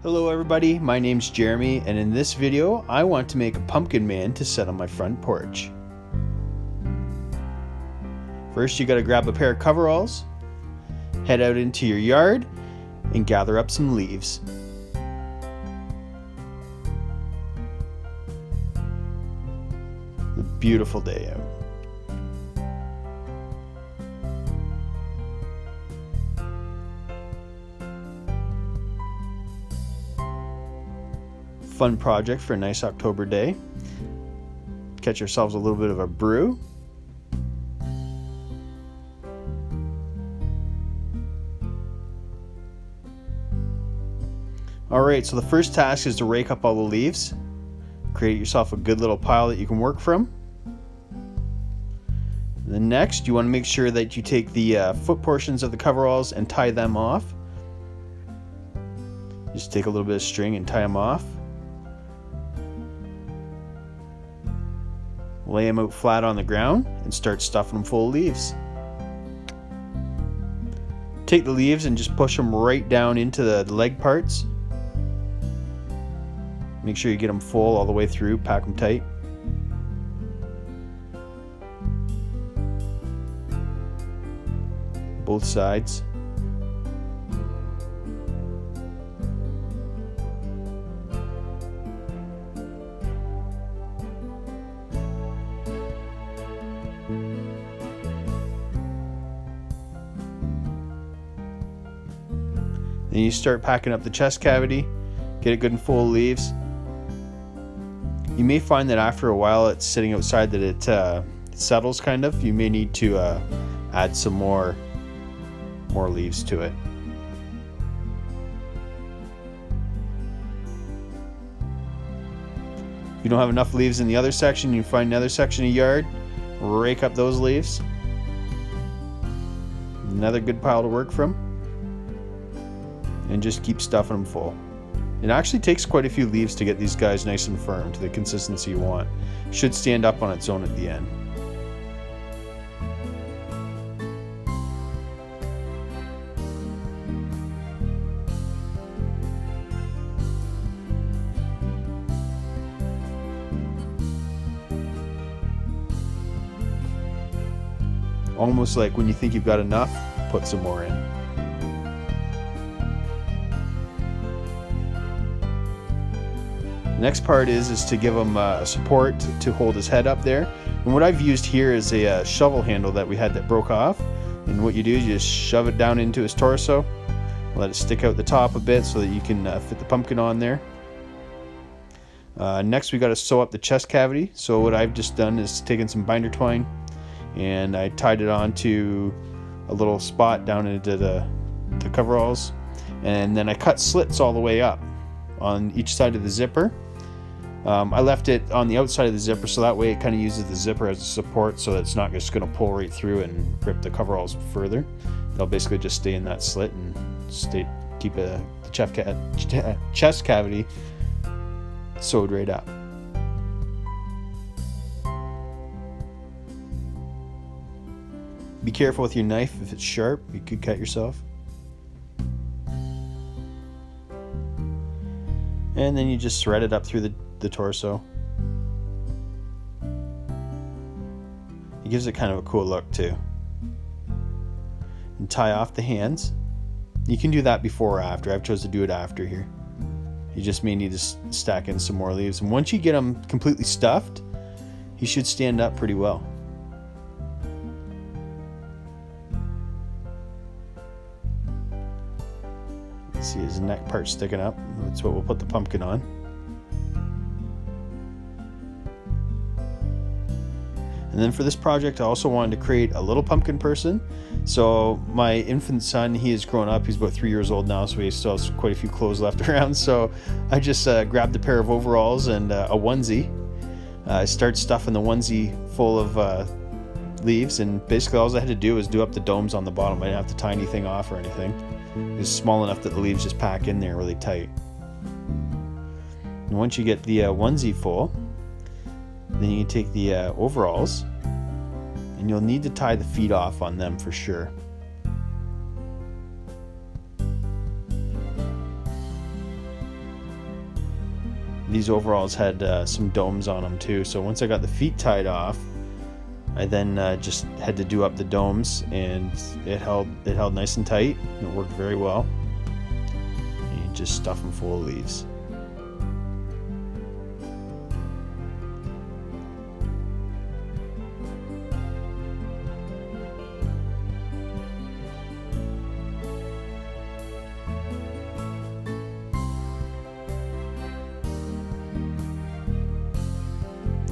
Hello everybody, my name's Jeremy, and in this video I want to make a pumpkin man to set on my front porch. First you gotta grab a pair of coveralls, head out into your yard, and gather up some leaves. A beautiful day out. Fun project for a nice October day. Catch yourselves a little bit of a brew. Alright, so the first task is to rake up all the leaves. Create yourself a good little pile that you can work from. And then next, you want to make sure that you take the foot portions of the coveralls and tie them off. Just take a little bit of string and tie them off. Lay them out flat on the ground and start stuffing them full of leaves. Take the leaves and just push them right down into the leg parts. Make sure you get them full all the way through, pack them tight. Both sides. Then you start packing up the chest cavity, get it good and full of leaves. You may find that after a while it's sitting outside that it settles kind of. You may need to add some more leaves to it. If you don't have enough leaves in the other section, you find another section of yard, rake up those leaves. Another good pile to work from. And just keep stuffing them full. It actually takes quite a few leaves to get these guys nice and firm to the consistency you want. Should stand up on its own at the end. Almost like when you think you've got enough, put some more in. The next part is to give him support to hold his head up there. And what I've used here is a shovel handle that we had that broke off. And what you do is you just shove it down into his torso, let it stick out the top a bit so that you can fit the pumpkin on there. Next we got to sew up the chest cavity. So what I've just done is taken some binder twine and I tied it onto a little spot down into the coveralls. And then I cut slits all the way up on each side of the zipper. I left it on the outside of the zipper so that way it kind of uses the zipper as a support so that it's not just going to pull right through and rip the coveralls further. They'll basically just stay in that slit and keep the chest cavity sewed right up. Be careful with your knife. If it's sharp, you could cut yourself. And then you just thread it up through the torso. It gives it kind of a cool look too. And tie off the hands. You can do that before or after. I've chosen to do it after here. You just may need to stack in some more leaves. And once you get them completely stuffed, he should stand up pretty well. See his neck part sticking up. That's what we'll put the pumpkin on. And then for this project I also wanted to create a little pumpkin person. So my infant son, he has grown up, he's about 3 years old now, so he still has quite a few clothes left around. So I just grabbed a pair of overalls and a onesie. I started stuffing the onesie full of leaves, and basically all I had to do was do up the domes on the bottom. I didn't have to tie anything off or anything. It's small enough that the leaves just pack in there really tight. And once you get the onesie full, then you take the overalls, and you'll need to tie the feet off on them for sure. these overalls had some domes on them too. So once I got the feet tied off, I then just had to do up the domes, and it held nice and tight. It worked very well. And you just stuff them full of leaves.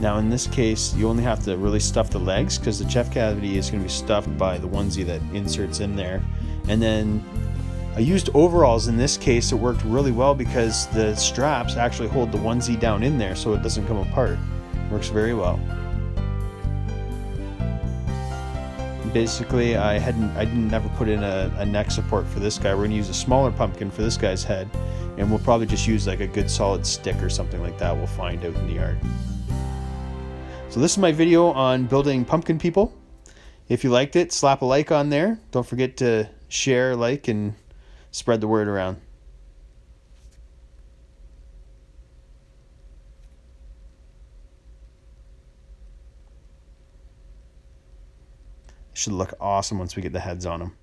Now in this case, you only have to really stuff the legs, because the chest cavity is going to be stuffed by the onesie that inserts in there. And then I used overalls in this case. It worked really well because the straps actually hold the onesie down in there so it doesn't come apart. It works very well. Basically, I didn't never put in a neck support for this guy. We're going to use a smaller pumpkin for this guy's head, and we'll probably just use like a good solid stick or something like that. We'll find out in the yard. So this is my video on building pumpkin people. If you liked it, slap a like on there. Don't forget to share, like, and spread the word around. It should look awesome once we get the heads on them.